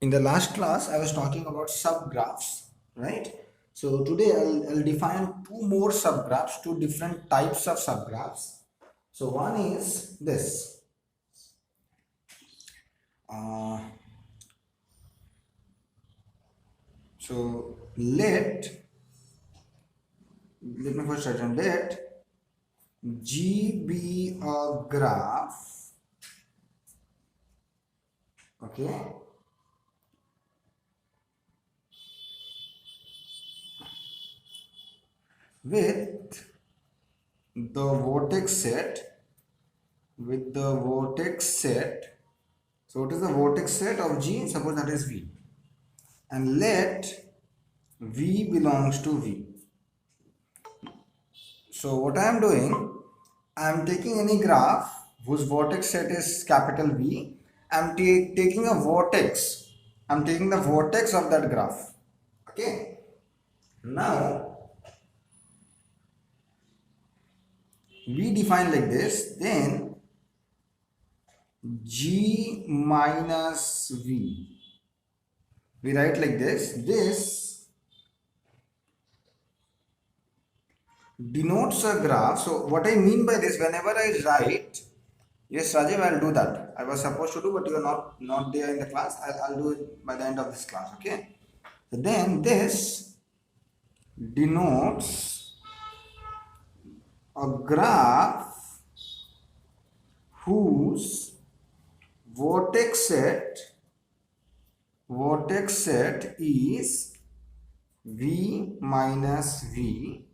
In the last class, I was talking about subgraphs, right? So today I'll define two more subgraphs, two different types of subgraphs. So one is this. Uh, so let me first write let G be a graph, okay, with the vertex set. So what is the vertex set of G? Suppose that is V. And let V belongs to V. So what I am doing, I am taking any graph whose vertex set is capital V. I am taking a vertex. I am taking the vertex of that graph. Okay. Now we define like this. Then G minus V. We write like this. This denotes a graph. So what I mean by this, whenever I write, yes, Rajiv, I'll do that. I was supposed to do, but you are not there in the class. I'll do it by the end of this class. Okay. So then this denotes a graph whose vertex set is V minus V.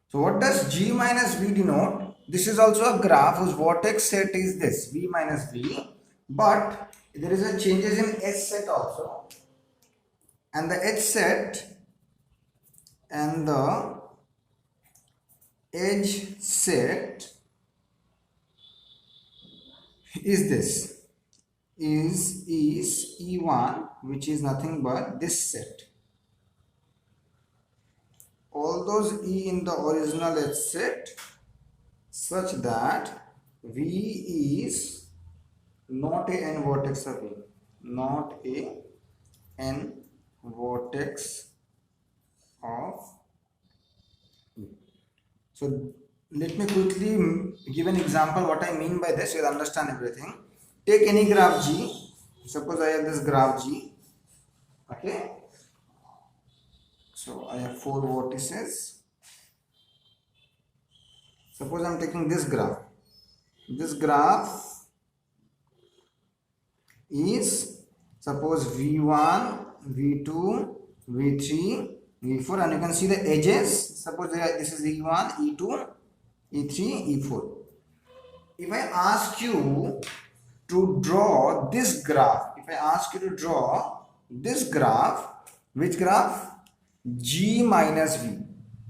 So what does G minus V denote? This is also a graph whose vertex set is this V minus V, but there is a changes in S set also, and the H set and the edge set is this is E1, which is nothing but this set. All those E in the original edge set such that V is not a n vertex of V, not a n vertex of V. So let me quickly give an example what I mean by this. You'll understand everything. Take any graph G. Suppose I have this graph G. Okay. So I have 4 vertices. Suppose I am taking this graph. This graph is suppose V1, V2, V3, V4, and you can see the edges. Suppose this is E1, E2, E3, E4. If I ask you to draw this graph, which graph? G minus V.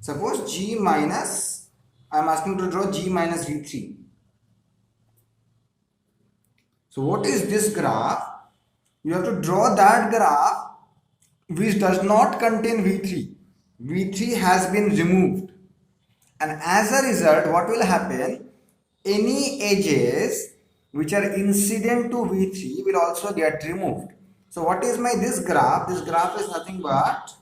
Suppose G minus, I am asking to draw G minus V3. So what is this graph? You have to draw that graph which does not contain V3. V3 has been removed. And as a result, what will happen? Any edges which are incident to V3 will also get removed. So what is this graph? This graph is nothing but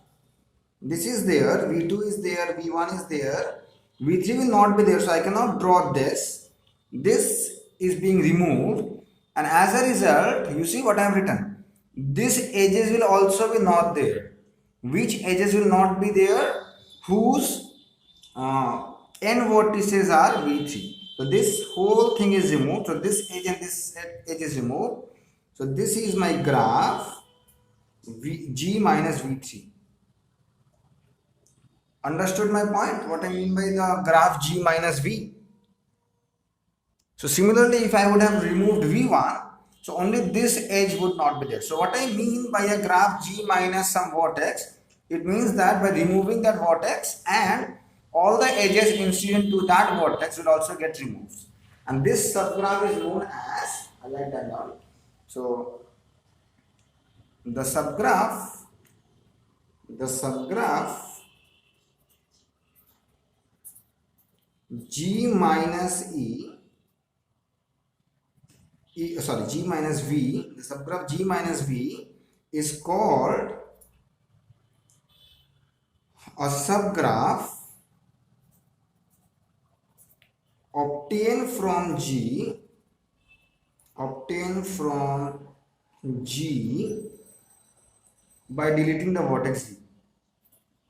this is there, V2 is there, V1 is there, V3 will not be there, so I cannot draw this. This is being removed, and as a result, you see what I have written. This edges will also be not there. Which edges will not be there? Whose n vertices are V3. So this whole thing is removed. So this edge and this edge is removed. So this is my graph G minus V3. Understood my point? What I mean by the graph G minus V. So similarly, if I would have removed V1, so only this edge would not be there. So what I mean by a graph G minus some vertex, it means that by removing that vertex and all the edges incident to that vertex will also get removed. And this subgraph is known as, I write that down. So the subgraph G minus G minus V, the subgraph G minus V is called a subgraph obtained from G by deleting the vertex V.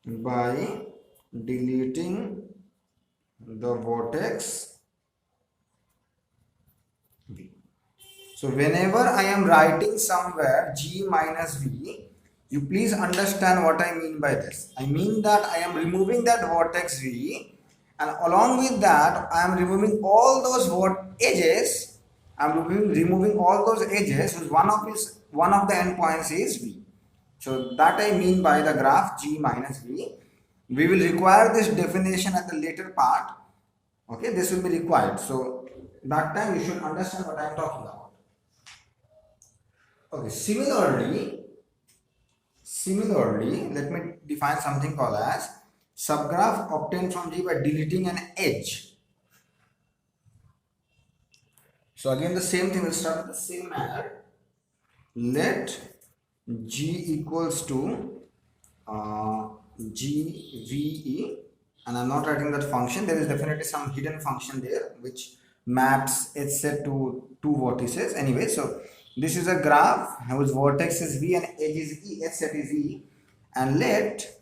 By deleting the vertex V. So whenever I am writing somewhere G minus V, you please understand what I mean by this. I mean that I am removing that vertex V, and along with that I am removing all those edges. I am removing all those edges whose one of the endpoints is V. So that I mean by the graph G minus V. We will require this definition at the later part. Okay, this will be required. So that time you should understand what I am talking about. Okay, similarly, let me define something called as subgraph obtained from G by deleting an edge. So again, the same thing will start with the same manner. Let G equals to GVE, and I'm not writing that function. There is definitely some hidden function there which maps edge set to two vertices. Anyway, so this is a graph whose vertex is V and edge is E, edge set is E, and let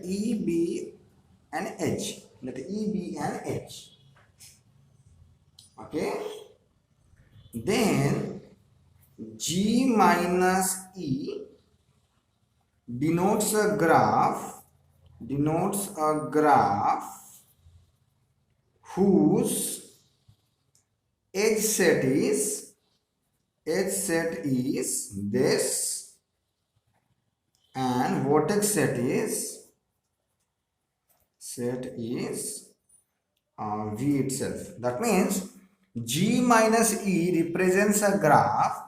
E be an edge. Let E be an edge. Okay. Then G minus E denotes a graph whose edge set is this and vertex set is V itself. That means G minus E represents a graph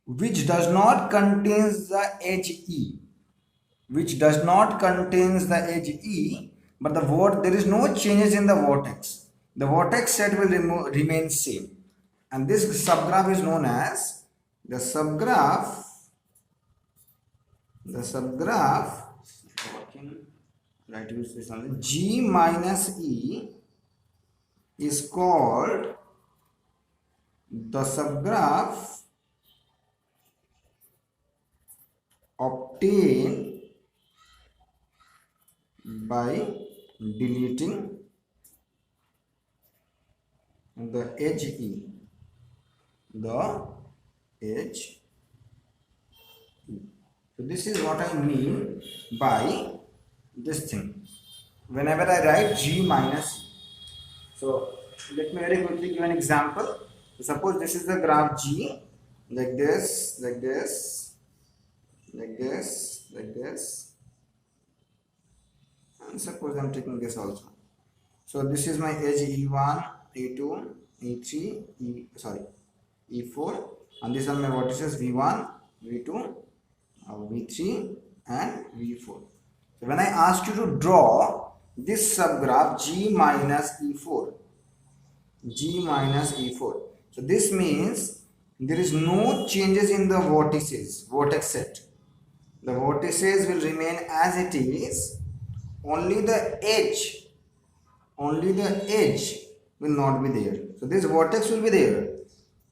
which does not contains the edge E, but there is no changes in the vertex. The vertex set will remain same, and this subgraph is known as the subgraph G minus E is called the subgraph obtained by deleting the edge E. So this is what I mean by this thing. Whenever I write G minus E. So let me very quickly give an example. So suppose this is the graph G, like this, and suppose I am taking this also. So this is my edge E1, E2, E3, E4, and these are my vertices V1, V2, V3 and V4. So when I ask you to draw this subgraph G minus E4, so this means there is no changes in the vertex set. The vertices will remain as it is, only the edge will not be there. So this vertex will be there.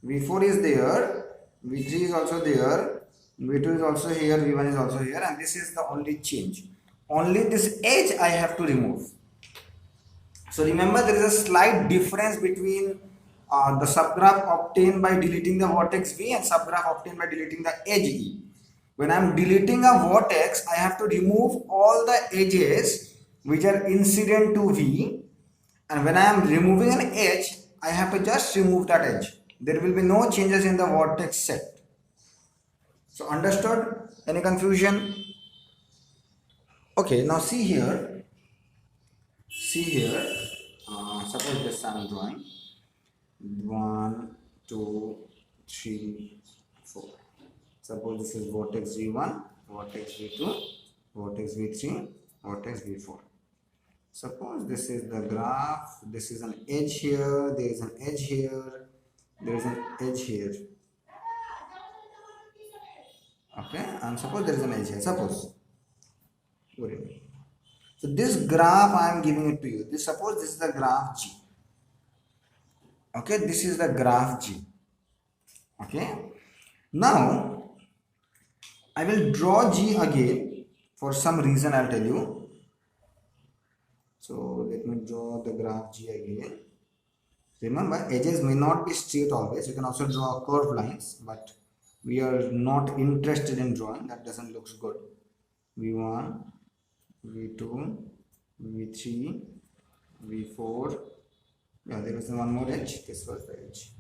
V4 is there, V3 is also there, V2 is also here, V1 is also here, and this is the only change. Only this edge I have to remove. So remember, there is a slight difference between the subgraph obtained by deleting the vertex V and subgraph obtained by deleting the edge E. When I am deleting a vertex, I have to remove all the edges which are incident to V, and when I am removing an edge, I have to just remove that edge. There will be no changes in the vertex set. So understood? Any confusion? Okay, now see here, suppose this I am drawing 1, 2, 3, 4. Suppose this is vertex V1, vertex V2, vertex V3, vertex V4. Suppose this is the graph, this is an edge here, there is an edge here, there is an edge here. Okay, and suppose there is an edge here. Suppose. So this graph I am giving it to you. Suppose this is the graph G. Okay, this is the graph G. Okay. Now I will draw G again for some reason. I'll tell you. So let me draw the graph G again. Remember, edges may not be straight always. You can also draw curved lines, but we are not interested in drawing. That doesn't look good. V1, V2, V3, V4. Yeah, there is one more edge. This was the edge.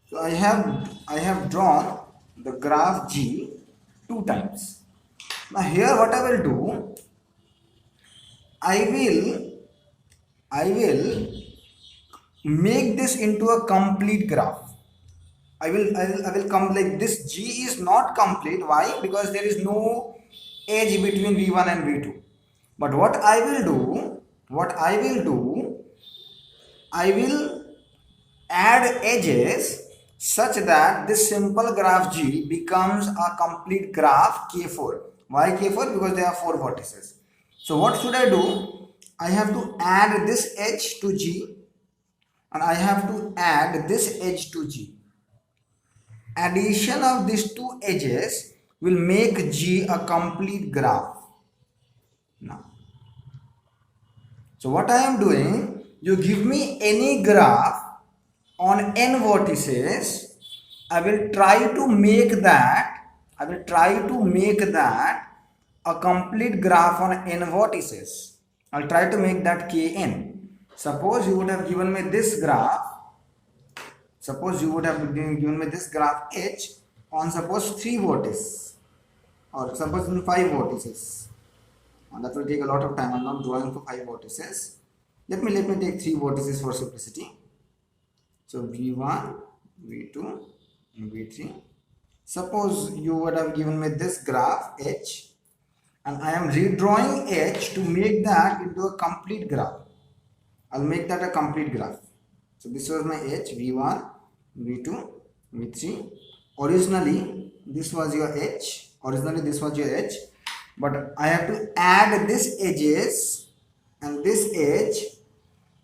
So I have drawn the graph G 2 times. Now here what I will do, I will make this into a complete graph. I will come like this. G is not complete. Why? Because there is no edge between V1 and V2. But what I will do, I will add edges such that this simple graph G becomes a complete graph K4. Why K4? Because there are 4 vertices. So what should I do? I have to add this edge to G and I have to add this edge to G. Addition of these 2 edges will make G a complete graph. Now, so what I am doing, you give me any graph on n vertices, I will try to make that a complete graph on n vertices. I'll try to make that Kn. Suppose you would have given me this graph. Suppose you would have given me this graph H on suppose 3 vertices or suppose 5 vertices. And that will take a lot of time. I'm not drawing for 5 vertices. Let me take 3 vertices for simplicity. So V1, V2, and V3. Suppose you would have given me this graph H and I am redrawing H to make that into a complete graph. I'll make that a complete graph. So this was my H, V1, V2, V3. Originally this was your H. But I have to add this edges and this edge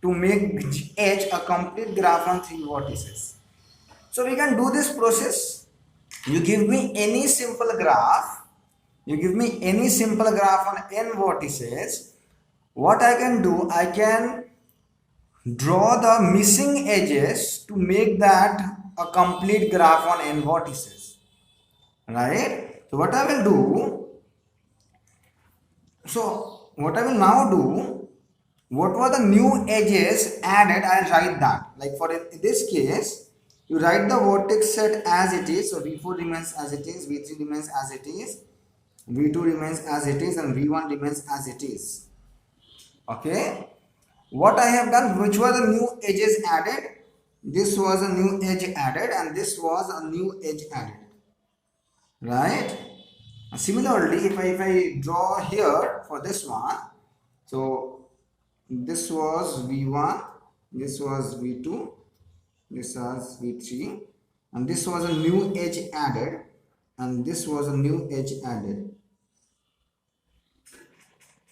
to make H a complete graph on 3 vertices. So we can do this process. You give me any simple graph on n vertices. What I can do, I can draw the missing edges to make that a complete graph on n vertices. Right? So what I will now do, what were the new edges added, I'll write that. Like for in this case, you write the vertex set as it is. So V4 remains as it is, V3 remains as it is, V2 remains as it is, and V1 remains as it is. Okay. What I have done, which were the new edges added? This was a new edge added and this was a new edge added. Right? Similarly, if I draw here for this one, so this was V1, this was V2, this was V3, and this was a new edge added, and this was a new edge added.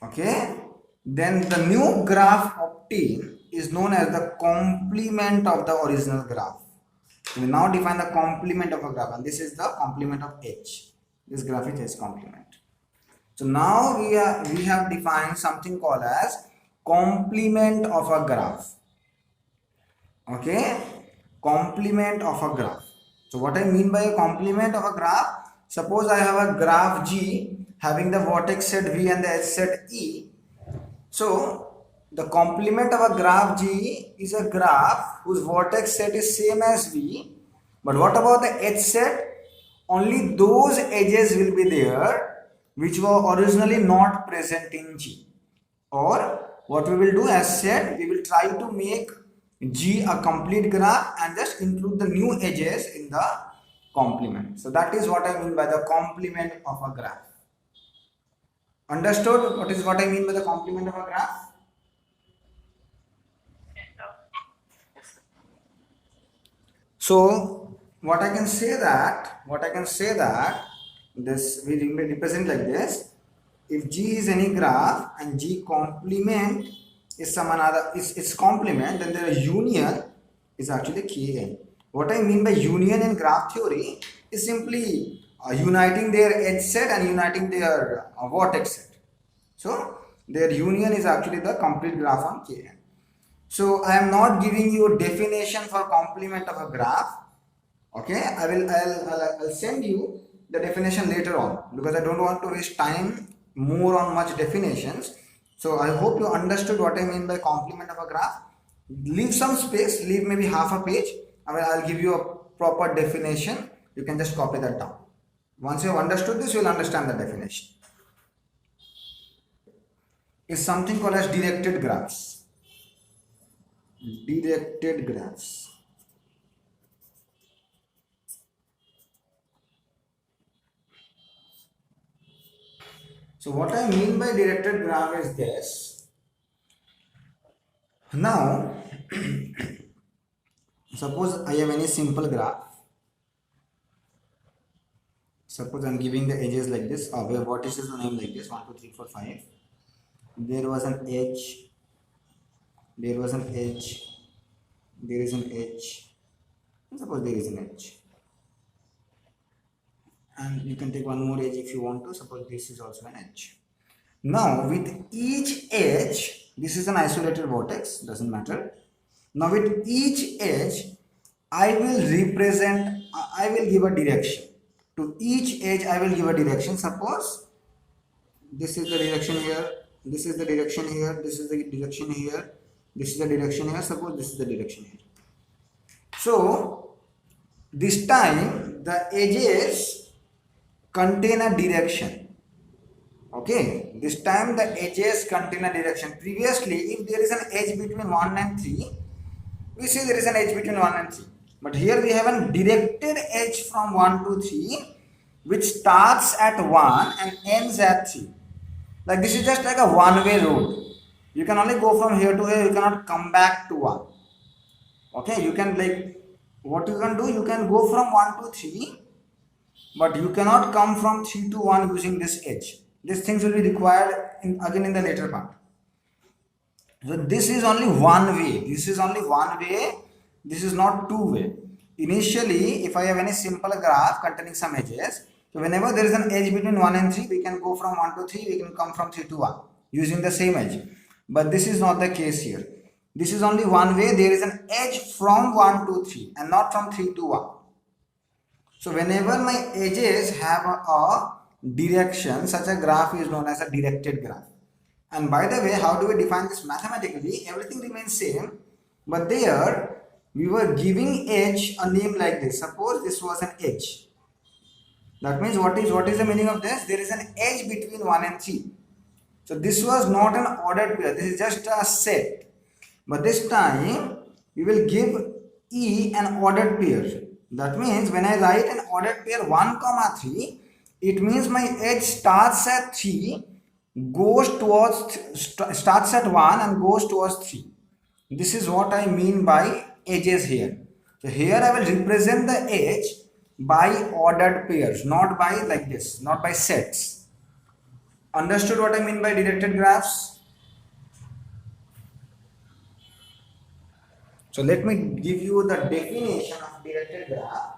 Okay, then the new graph obtained is known as the complement of the original graph. So we now define the complement of a graph, and this is the complement of H. This graph is H complement. So now we have defined something called as complement of a graph. Okay, complement of a graph. So what I mean by a complement of a graph, suppose I have a graph G having the vertex set V and the edge set E. So the complement of a graph G is a graph whose vertex set is same as V, but what about the edge set? Only those edges will be there which were originally not present in G. Or what we will do, as said, we will try to make G a complete graph and just include the new edges in the complement. So that is what I mean by the complement of a graph. Understood what I mean by the complement of a graph? So what I can say that this we represent like this. If G is any graph and G complement is some another is its complement, then their union is actually Kn. What I mean by union in graph theory is simply uniting their edge set and uniting their vertex set. So their union is actually the complete graph on Kn. So I am not giving you a definition for complement of a graph. Okay, I'll send you the definition later on, because I don't want to waste time more on much definitions. So I hope you understood what I mean by complement of a graph. Leave some space, leave maybe half a page. I'll give you a proper definition. You can just copy that down. Once you have understood this, you will understand the definition. Is something called as directed graphs. Directed graphs. So what I mean by directed graph is this. Now, suppose I have any simple graph. Suppose I am giving the edges like this, where vertices is the name like this, 1, 2, 3, 4, 5. There was an edge, there was an edge, there is an edge, and suppose there is an edge. And you can take one more edge if you want to. Suppose this is also an edge. Now with each edge, this is an isolated vertex, doesn't matter. Now with each edge, I will give a direction. To each edge I will give a direction. Suppose this is the direction here, this is the direction here, this is the direction here, this is the direction here. Suppose this is the direction here. So this time the edges contain a direction. Okay, this time the edges contain a direction. Previously, if there is an edge between 1 and 3, we say there is an edge between 1 and 3. But here we have a directed edge from 1 to 3, which starts at 1 and ends at 3. Like this is just like a one-way road. You can only go from here to here, you cannot come back to 1. Okay, you can what you can do, you can go from 1 to 3, but you cannot come from 3 to 1 using this edge. These things will be required again in the later part. So this is only one way. This is only one way. This is not two way. Initially, if I have any simple graph containing some edges, so whenever there is an edge between 1 and 3, we can go from 1 to 3, we can come from 3 to 1 using the same edge. But this is not the case here. This is only one way. There is an edge from 1 to 3 and not from 3 to 1. So whenever my edges have a direction, such a graph is known as a directed graph. And by the way, how do we define this mathematically? Everything remains same, but there we were giving edge a name like this. Suppose this was an edge. That means what is the meaning of this? There is an edge between 1 and 3. So this was not an ordered pair. This is just a set. But this time we will give E an ordered pair. That means when I write an ordered pair 1, 3, it means my edge starts at 3, starts at 1 and goes towards 3. This is what I mean by edges here. So here I will represent the edge by ordered pairs, not by like this, not by sets. Understood what I mean by directed graphs? So let me give you the definition of directed graph.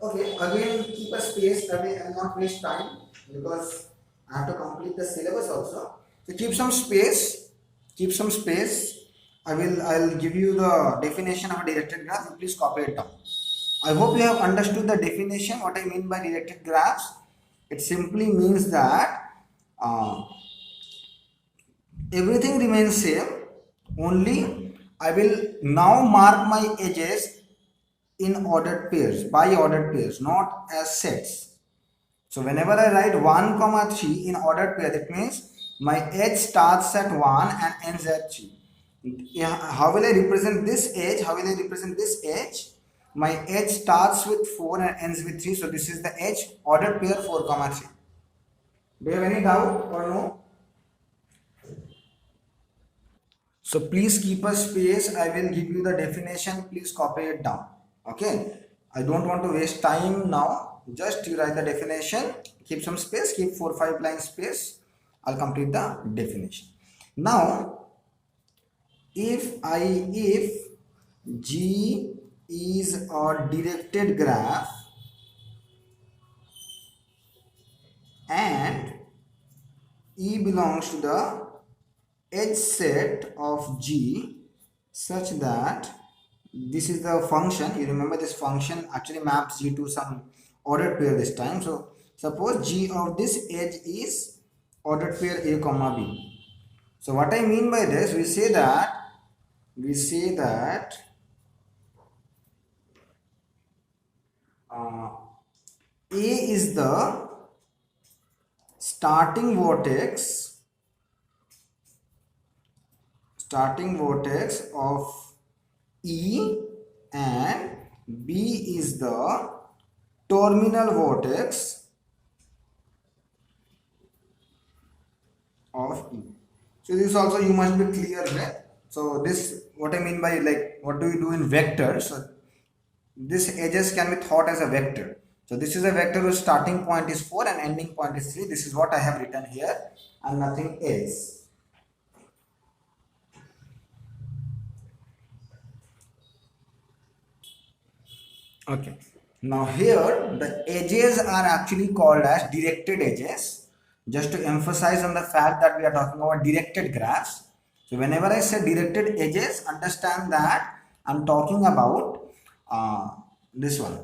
Okay, again keep a space. I will not waste time because I have to complete the syllabus also. So keep some space. Keep some space. I'll give you the definition of a directed graph. You please copy it down. I hope you have understood the definition. What I mean by directed graphs. It simply means that everything remains same. Only I will now mark my edges in ordered pairs, by ordered pairs, not as sets. So whenever I write 1, 3 in ordered pair, that means my edge starts at 1 and ends at 3. How will I represent this edge? How will I represent this edge? My edge starts with 4 and ends with 3. So this is the edge, ordered pair 4, 3. Do you have any doubt or no? So please keep a space. I will give you the definition. Please copy it down. Okay. I don't want to waste time now. just you write the definition, keep some space, keep 4-5 lines space. I'll complete the definition. Now, if G is a directed graph and E belongs to the edge set of G such that this is the function. You remember this function actually maps G to some ordered pair this time. So suppose G of this edge is ordered pair A comma B. So what I mean by this, we say that A is the starting vortex of E and B is the terminal vortex of E. So this also you must be clear with. So this, what I mean by, like, what do we do in vectors? So this edges can be thought as a vector. So this is a vector whose starting point is 4 and ending point is 3. This is what I have written here and nothing else. Okay. Now here the edges are actually called as directed edges, just to emphasize on the fact that we are talking about directed graphs. So whenever I say directed edges, understand that I'm talking about this one,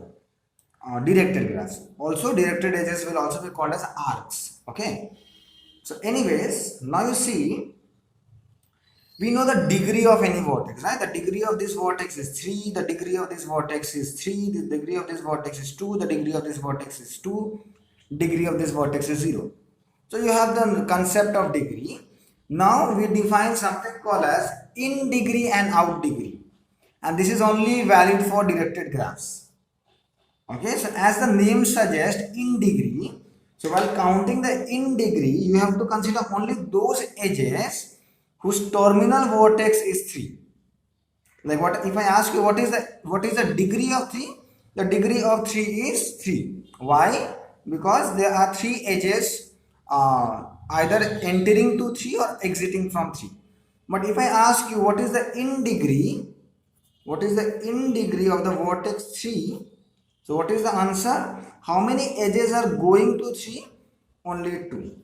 directed graphs. Also directed edges will also be called as arcs. Okay. So anyways, now you see, we know the degree of any vortex, right? The degree of this vortex is 3, the degree of this vortex is 3, the degree of this vortex is 2, the degree of this vortex is 2, degree of this vortex is 0. So you have the concept of degree. Now we define something called as in degree and out degree. And this is only valid for directed graphs. Okay, so as the name suggests, in degree. So while counting the in degree, you have to consider only those edges whose terminal vortex is 3. Like, what if I ask you what is the degree of 3? The degree of 3 is 3. Why? Because there are 3 edges either entering to 3 or exiting from 3. But if I ask you what is the in degree, of the vortex 3? So what is the answer? How many edges are going to 3? Only 2.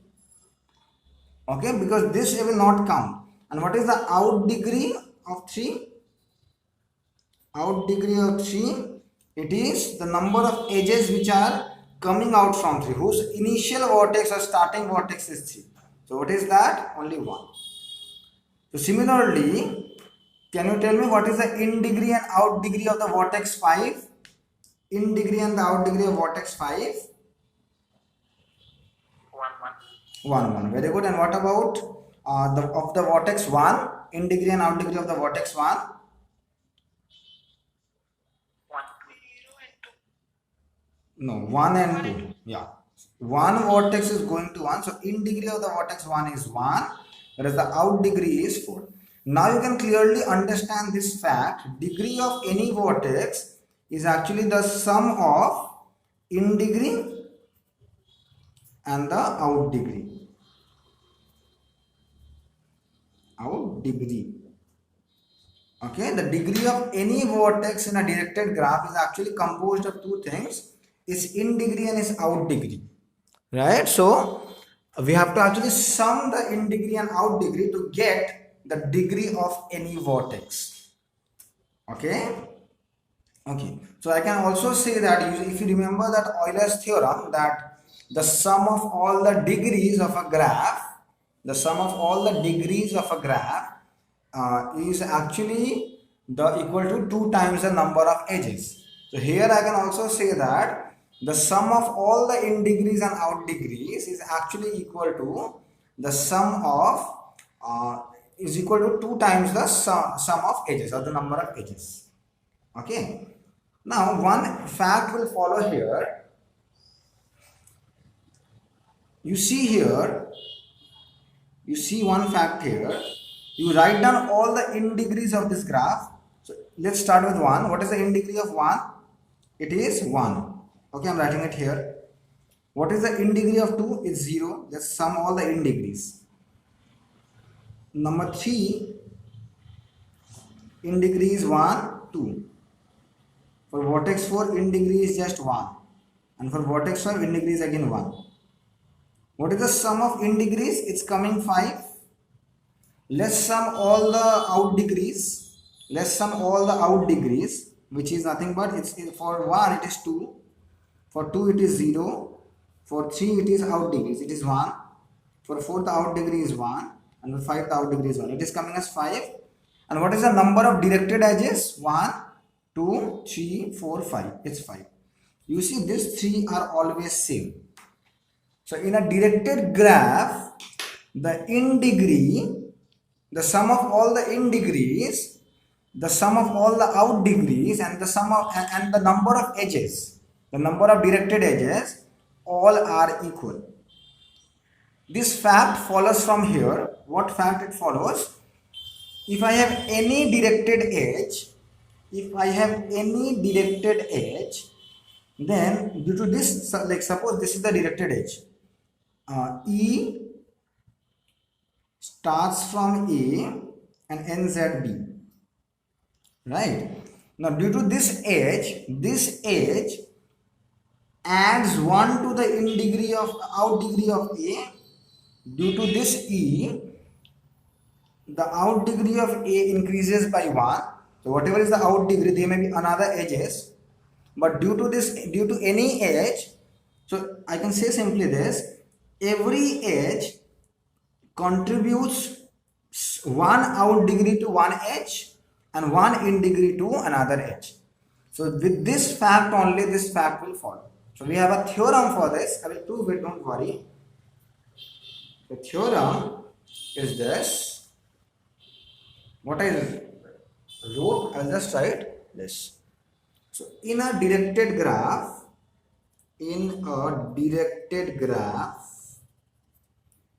Okay, because this will not count. And what is the out degree of 3? Out degree of 3, it is the number of edges which are coming out from 3, whose initial vortex or starting vortex is 3. So what is that? Only 1. So similarly, can you tell me what is the in degree and out degree of the vortex 5? In degree and the out degree of vortex 5? 1, 1. Very good. And what about of the vortex 1? In degree and out degree of the vortex 1? 1, 2. No, 1 and 2. Yeah. One vortex is going to 1. So in degree of the vortex 1 is 1, whereas the out degree is 4. Now you can clearly understand this fact. Degree of any vortex is actually the sum of in degree and the out degree. Out degree. Okay, the degree of any vortex in a directed graph is actually composed of 2 things. Is in degree and is out degree. Right? So we have to actually sum the in degree and out degree to get the degree of any vortex. Okay? Okay. So I can also say that if you remember that Euler's theorem, that the sum of all the degrees of a graph, is actually equal to 2 times the number of edges. So here I can also say that the sum of all the in degrees and out degrees is actually equal to the sum of is equal to 2 times the sum of edges, or the number of edges. Okay. Now one fact will follow here. You see one fact here. You write down all the in degrees of this graph. So let's start with 1. What is the in degree of 1? It is 1. Okay, I'm writing it here. What is the in degree of 2? It's 0. Just sum all the in degrees. Number 3, in degree is 1, 2. For vertex 4, in degree is just 1. And for vertex 5, in degree is again 1. What is the sum of in degrees? It's coming 5. Let's sum all the out degrees. Let's sum all the out degrees, which is nothing but it's for 1 it is 2. For 2 it is 0. For 3 it is out degrees. It is 1. For 4 the out degree is 1. And for 5 the out degree is 1. It is coming as 5. And what is the number of directed edges? 1, 2, 3, 4, 5. It's 5. You see these 3 are always same. So in a directed graph, the in degree, the sum of all the in degrees, the sum of all the out degrees, and the sum of and the number of edges, the number of directed edges, all are equal. This fact follows from here. What fact it follows? If I have any directed edge, then due to this, like suppose this is the directed edge. E starts from A and ends at B, right? Now due to this edge adds 1 to the in degree of out degree of A. Due to this E, the out degree of A increases by 1. So whatever is the out degree, there may be another edges, but due to any edge, so I can say simply this: every edge contributes 1 out degree to one edge and 1 in degree to another edge. So with this fact only, this fact will follow. So we have a theorem for this. I will prove it, don't worry. The theorem is this. What I wrote, I'll just write this. So in a directed graph,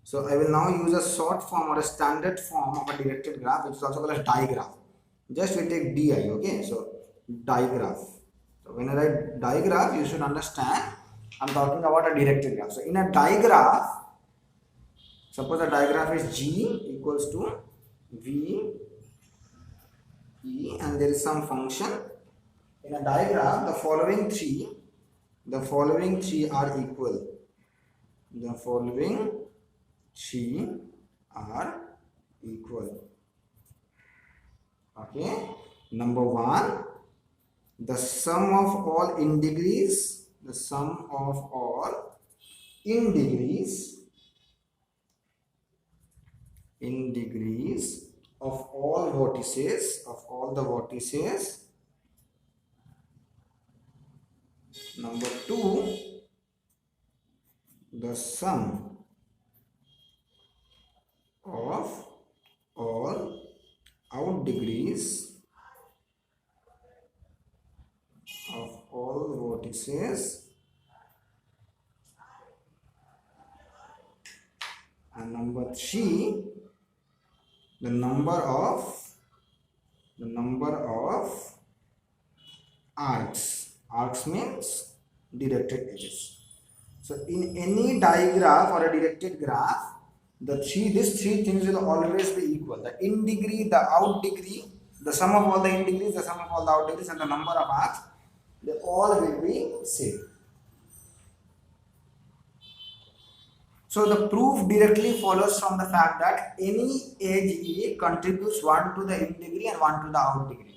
so I will now use a short form or a standard form of a directed graph, which is also called as digraph. Just we take di, okay? So digraph. So when I write digraph, you should understand I'm talking about a directed graph. So in a digraph, suppose the digraph is G equals to V E and there is some function. In a digraph, the following three are equal. The following three are equal. Okay. Number 1, the sum of all in degrees, the sum of all in degrees of all vertices, of all the vertices. Number 2, the sum of all out degrees of all vertices, and number 3, the number of arcs. Arcs means directed edges. So in any digraph or a directed graph, these three things will always be equal. The in degree, the out degree, the sum of all the in degrees, the sum of all the out degrees, and the number of arcs, they all will be same. So the proof directly follows from the fact that any edge A contributes 1 to the in degree and 1 to the out degree.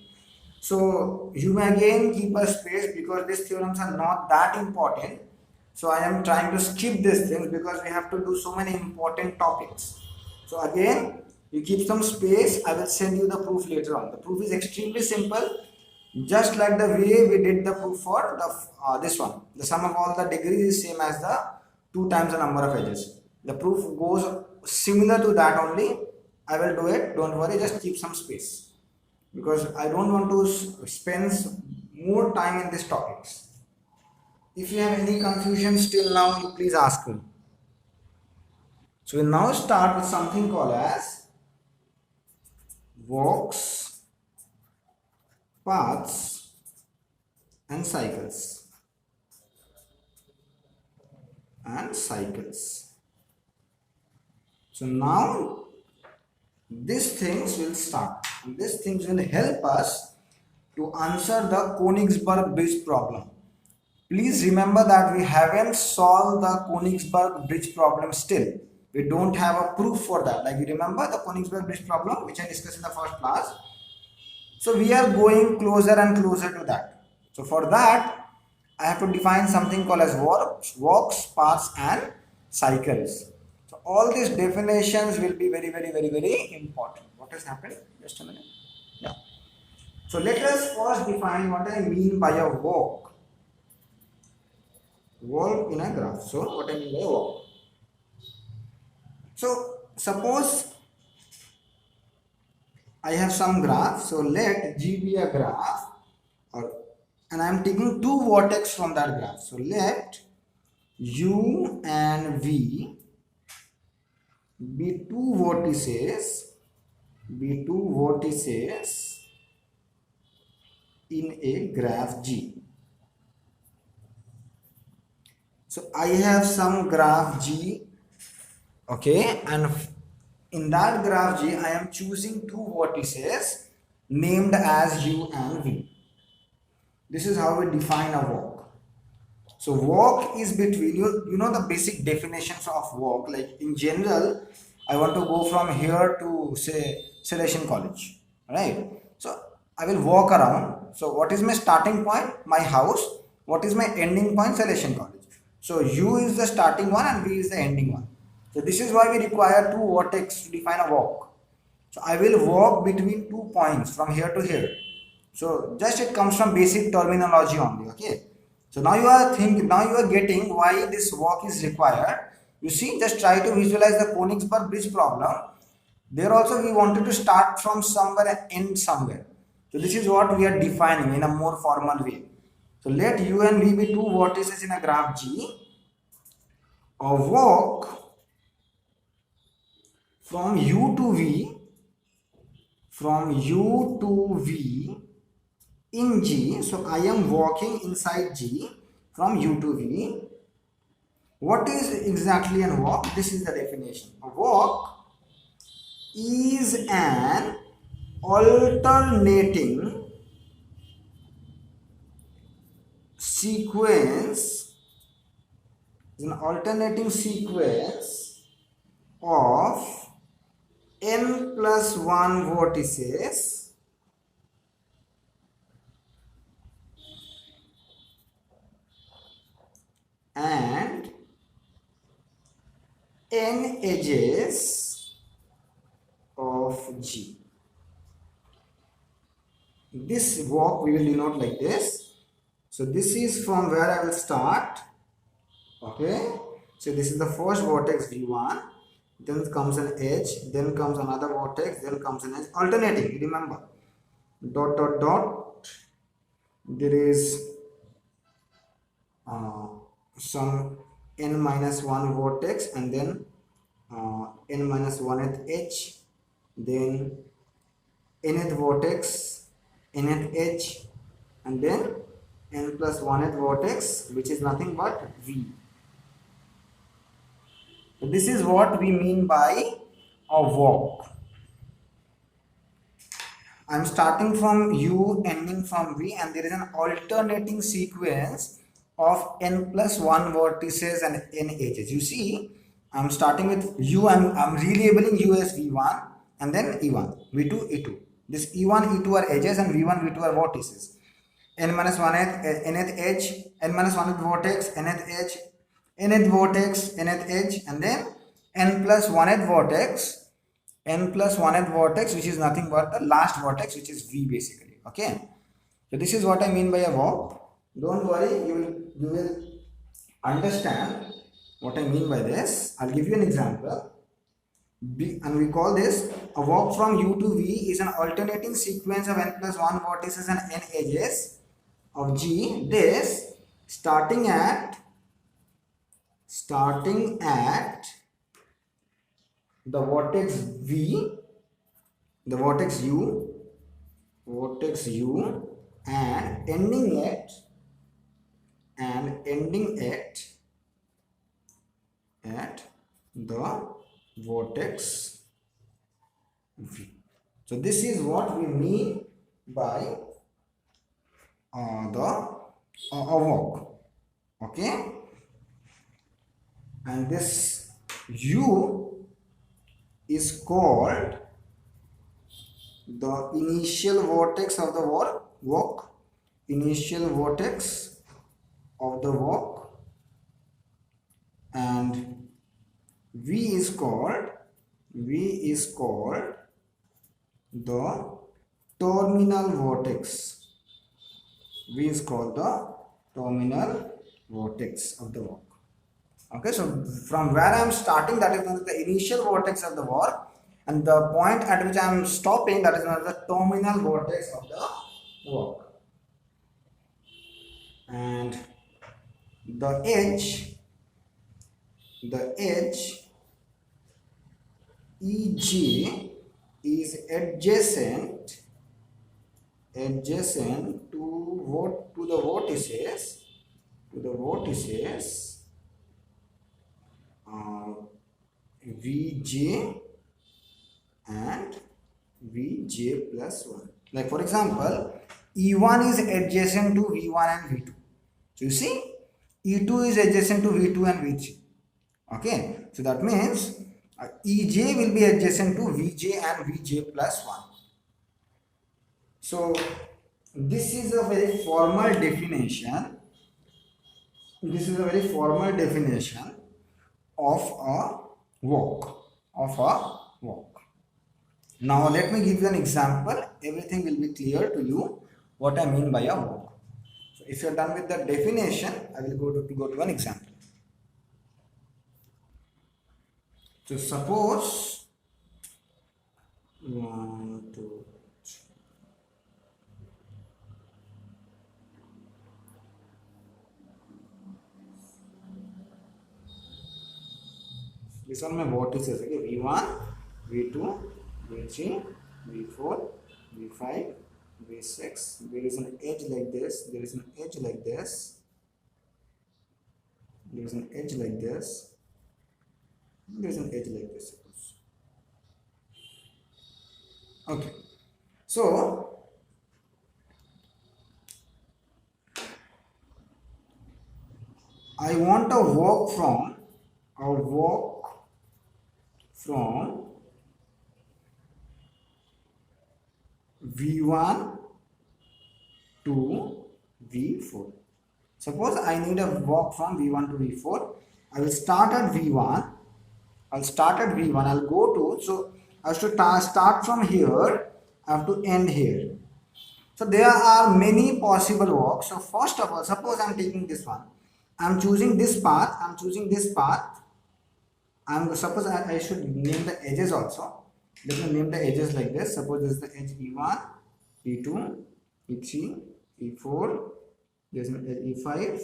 So you may again keep a space because these theorems are not that important. So I am trying to skip these things because we have to do so many important topics. So again, you keep some space. I will send you the proof later on. The proof is extremely simple. Just like the way we did the proof for the this one. The sum of all the degrees is same as the 2 times the number of edges. The proof goes similar to that only. I will do it. Don't worry. Just keep some space. Because I don't want to spend more time in these topics. If you have any confusion still now, please ask me. So we'll now start with something called as walks, paths and cycles. and cycles. So now these things will start, and these things will help us to answer the Königsberg bridge problem. Please remember that we haven't solved the Königsberg bridge problem still. We don't have a proof for that. Like you remember the Königsberg bridge problem which I discussed in the first class. So we are going closer and closer to that. So for that, I have to define something called as walks, paths and cycles. So all these definitions will be very, very, very, very important. What has happened? Just a minute. Yeah. So let us first define what I mean by a walk. Walk in a graph. So what I mean by a walk. So suppose I have some graph. So let G be a graph, and I am taking two vertex from that graph. So let U and V be two vertices in a graph G. So I have some graph G, okay, and in that graph G I am choosing two vertices named as U and V. This is how we define a walk. So walk is between, you know the basic definitions of walk. Like in general, I want to go from here to say Salesian College, right? So I will walk around. So what is my starting point? My house. What is my ending point? Salesian College. So U is the starting one and V is the ending one. So this is why we require two vertex to define a walk. So I will walk between 2 points from here to here. So just it comes from basic terminology only, okay? So now you are getting why this walk is required. You see, just try to visualize the Königsberg bridge problem. There also we wanted to start from somewhere and end somewhere. So this is what we are defining in a more formal way. So let U and V be two vertices in a graph G. A walk from U to V in G. So I am walking inside G from U to V. What is exactly a walk? This is the definition. A walk is an alternating sequence of n plus 1 vertices and n edges of G. This walk we will denote like this. So this is from where I will start. Okay. So this is the first vertex V1. Then comes an edge. Then comes another vertex. Then comes an edge. Alternating. Remember. Dot dot dot. There is some n minus 1 vertex and then n minus 1th edge, then nth vertex, nth edge, and then n plus 1th vertex, which is nothing but V. So this is what we mean by a walk. I am starting from U, ending from V, and there is an alternating sequence of n plus 1 vertices and n edges. You see, I am starting with U, I am relabeling U as V1 and then E1, V2, E2. This E1, E2 are edges and V1, V2 are vertices. N minus 1th, nth edge, n minus 1th vertex, nth edge, nth vertex, nth edge, and then n plus 1th vertex, which is nothing but the last vertex, which is V basically. Okay. So this is what I mean by a walk. Don't worry, you will understand what I mean by this. I'll give you an example. And we call this a walk from U to V is an alternating sequence of n plus 1 vertices and n edges of G. This starting at the vertex V, the vertex U, and ending at at the vertex V. So this is what we mean by a walk. Okay, and this U is called the initial vertex of the walk. Initial vertex of the walk, and V is called the terminal vertex. V is called the terminal vertex of the walk. Okay, so from where I am starting, that is known as the initial vertex of the walk, and the point at which I am stopping, that is known as the terminal vertex of the walk. And the edge EG is adjacent to the vertices VJ and VJ plus 1. Like for example, E1 is adjacent to V1 and V2. So you see, E2 is adjacent to V2 and V3. Okay, so that means EJ will be adjacent to VJ and VJ plus 1. So this is a very formal definition. Of a walk. Now let me give you an example. Everything will be clear to you what I mean by a walk. So if you are done with the definition, I will go to an example. So suppose 1, 2, 3. This one my vertices, okay? V1, V2, V3, V4, V5, V6. There is an edge like this. There is an edge like this. There is an edge like this. There is an edge like this. Okay. So I want a walk from V1 to V4. Suppose I need a walk from V1 to V4. I will start at V1. I'll go to, so I have to start from here. I have to end here. So there are many possible walks. So first of all, suppose I am taking this one. I am choosing this path. Suppose I should name the edges also. Let me name the edges like this. Suppose this is the edge E1, E2, E3, E4. There's an edge E5,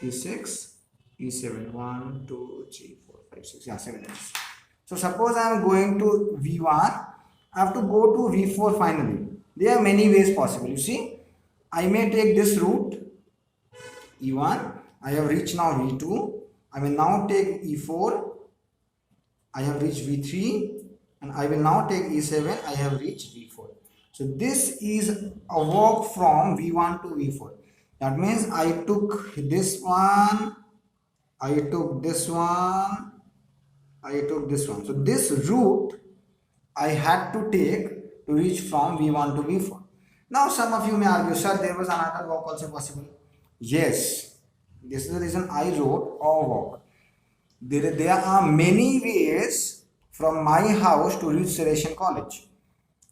E6, E7. 1, 2, 3, 4, 5, 6. Yeah, 7 edges. So suppose I am going to V1. I have to go to V4 finally. There are many ways possible. You see, I may take this route E1. I have reached now V2. I will now take E4. I have reached V3, and I will now take E7. I have reached V4. So this is a walk from V1 to V4. That means I took this one, I took this one, I took this one. So this route I had to take to reach from V1 to V4. Now some of you may argue, sir, there was another walk also possible. Yes, this is the reason I wrote a walk. There are many ways from my house to reach Salesian College.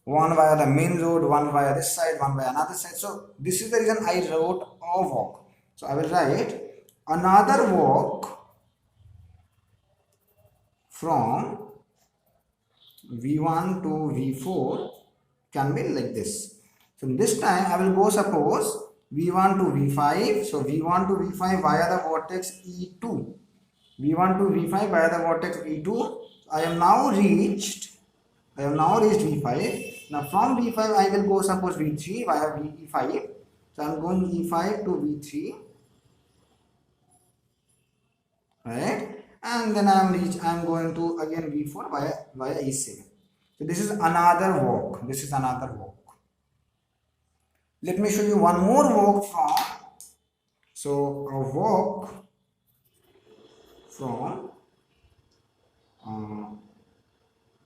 One via the main road, one via this side, one via another side. So this is the reason I wrote a walk. So I will write another walk from V1 to V4 can be like this. So this time I will go, suppose V1 to V5. So V1 to V5 via the vertex E2. V1 to V5 via the vertex E2. I have now reached V5. Now from V5 I will go, suppose V3 via E5. So I am going E5 to V3. Right? and then I am going to again V4 via E7. So this is another walk. This is another walk. Let me show you one more walk from. So a walk from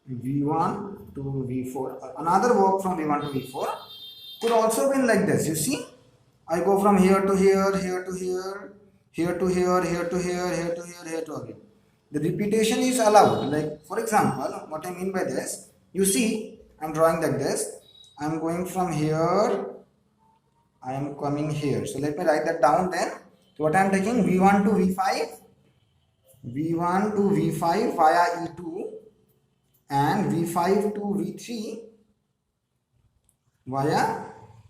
V1 to V4. Another walk from V1 to V4 could also be like this. You see, I go from here to here, here to here, here to here, here to here, here to here, here to again. The repetition is allowed. Like for example, what I mean by this, you see, I'm drawing like this. I'm going from here. I am coming here. So let me write that down then. So what I am taking V1 to V5, V1 to V5 via E2, and V5 to V3 via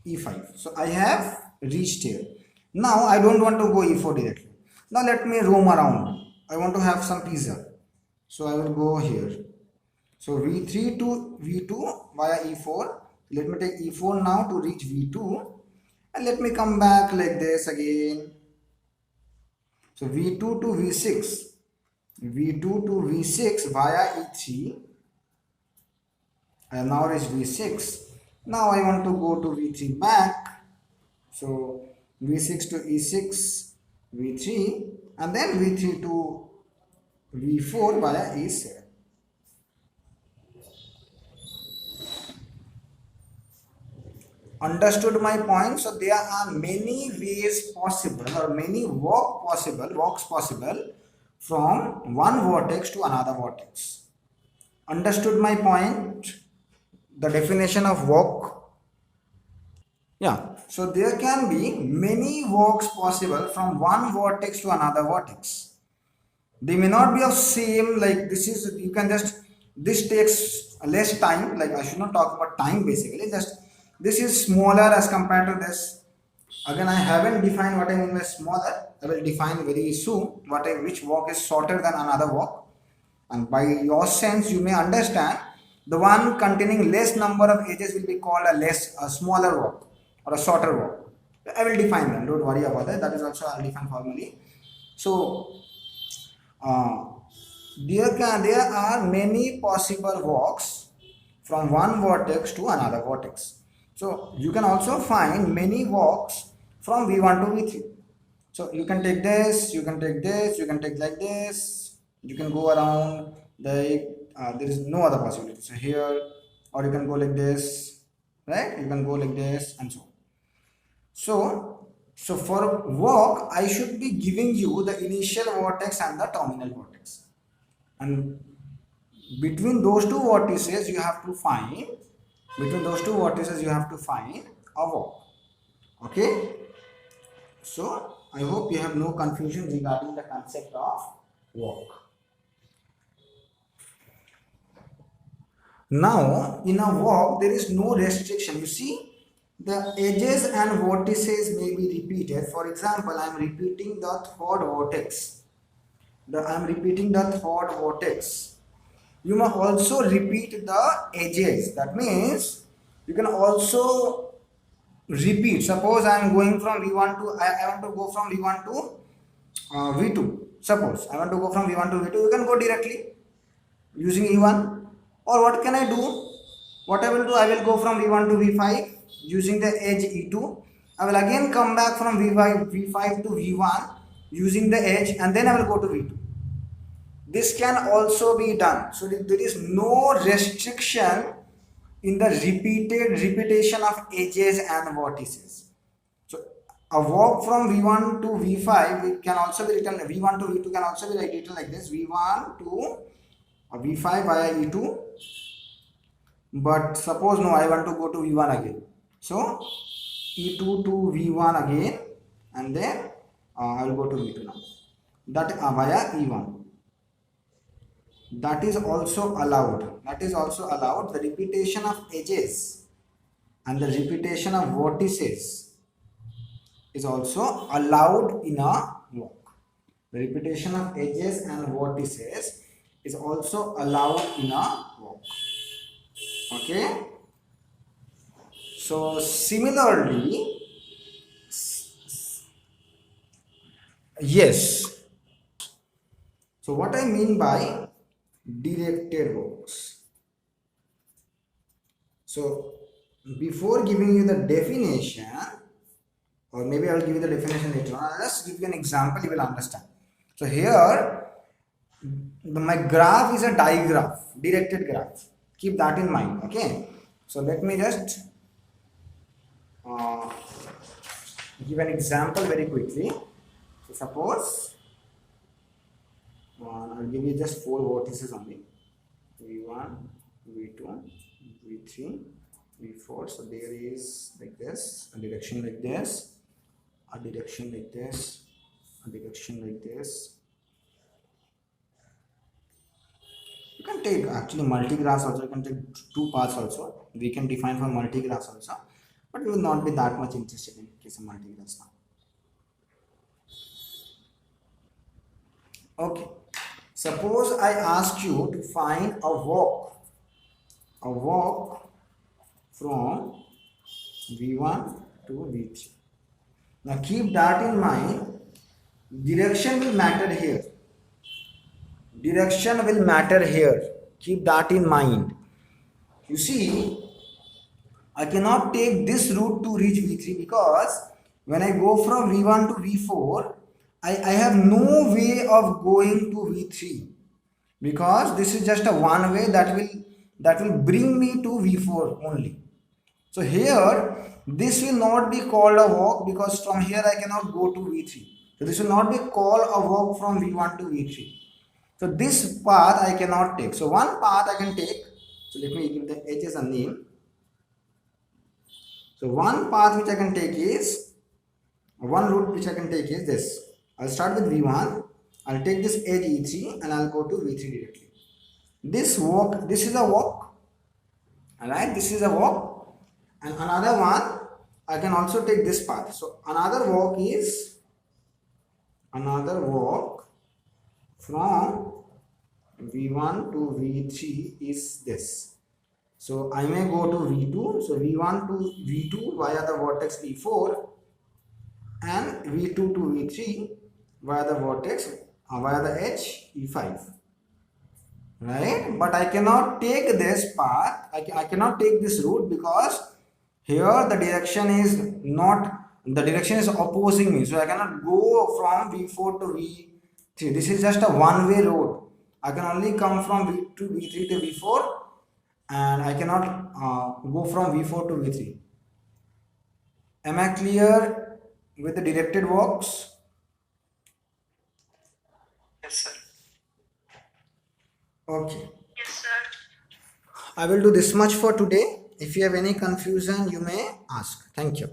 E5. So I have reached here. Now I don't want to go E4 directly. Now let me roam around. I want to have some pizza. So I will go here. So V3 to V2 via E4. Let me take E4 now to reach V2. And let me come back like this again. So V2 to V6. V2 to V6 via E3. I have now reached V6. Now I want to go to V3 back. So V6 to E6, V3, and then V3 to V4 via E7. Understood my point? So there are many ways possible, or many walks possible from one vortex to another vortex. Understood my point? The definition of walk. Yeah, so there can be many walks possible from one vortex to another vortex. They may not be of same, like this is, you can just, this takes less time, like I should not talk about time basically, just this is smaller as compared to this. Again, I haven't defined what I mean by smaller. I will define very soon which walk is shorter than another walk. And by your sense, you may understand the one containing less number of edges will be called a smaller walk or a shorter walk. I will define them. Don't worry about that. That is also I'll define formally. So there are many possible walks from one vortex to another vortex. So you can also find many walks from V1 to V3. So you can take this, you can take this, you can take like this, you can go around, there is no other possibility. So here, or you can go like this, right? You can go like this and so on. So for walk, I should be giving you the initial vortex and the terminal vortex. And between those two vortices, you have to find a walk. Okay? So I hope you have no confusion regarding the concept of walk. Now, in a walk, there is no restriction. You see, the edges and vortices may be repeated. For example, I am repeating the third vortex. You must also repeat the edges. That means you can also repeat. Suppose I am going from V1 to, I want to go from V1 to V2. Suppose I want to go from V1 to V2. You can go directly using E1. Or what can I do? What I will do, I will go from V1 to V5 using the edge E2. I will again come back from V5 to V1 using the edge, and then I will go to V2. This can also be done. So there is no restriction in the repetition of edges and vortices. So a walk from V1 to V5 can also be written, V1 to V2 can also be written like this, V1 to V5 via E2. But suppose no, I want to go to V1 again. So E2 to V1 again, and then I will go to V2 now. That via E1. That is also allowed. The repetition of edges and the repetition of vortices is also allowed in a walk. The repetition of edges and vortices is also allowed in a walk. Okay. So similarly, yes. So what I mean by directed works. So before giving you the definition, or maybe I will give you the definition later on, I'll just give you an example, you will understand. So here, my graph is a digraph, directed graph. Keep that in mind, okay? So let me just give an example very quickly. So suppose, I'll give you just 4 vertices only. V1, V2, V3, V4. So there is like this, a direction like this, a direction like this, a direction like this. You can take actually multi-graphs also, you can take 2 paths also. We can define for multi-graphs also, but we will not be that much interested in case of multi-graphs now. Okay, suppose I ask you to find a walk from V1 to V3. Now keep that in mind, direction will matter here. Direction will matter here. Keep that in mind. You see, I cannot take this route to reach V3 because when I go from V1 to V4, I have no way of going to V3 because this is just a one way that will bring me to V4 only. So here, this will not be called a walk because from here I cannot go to V3. So this will not be called a walk from V1 to V3. So this path I cannot take. So one path I can take. So let me give the edges a name. So one path which I can take is, one route which I can take is this. I'll start with V1. I'll take this edge E3 and I'll go to V3 directly. This is a walk. Alright, this is a walk. And another one, I can also take this path. So another walk from V1 to V3 is this. So I may go to V2. So V1 to V2 via the vertex E4 and V2 to V3 via the vertex via the edge E5. Right? But I cannot take this path. I cannot take this route because here the direction is opposing me. So I cannot go from V4 to V3. This is just a one-way road. I can only come from V2 to V3 to V4 and I cannot go from V4 to V3. Am I clear with the directed walks? Yes, sir. Okay. Yes, sir. I will do this much for today. If you have any confusion, you may ask. Thank you.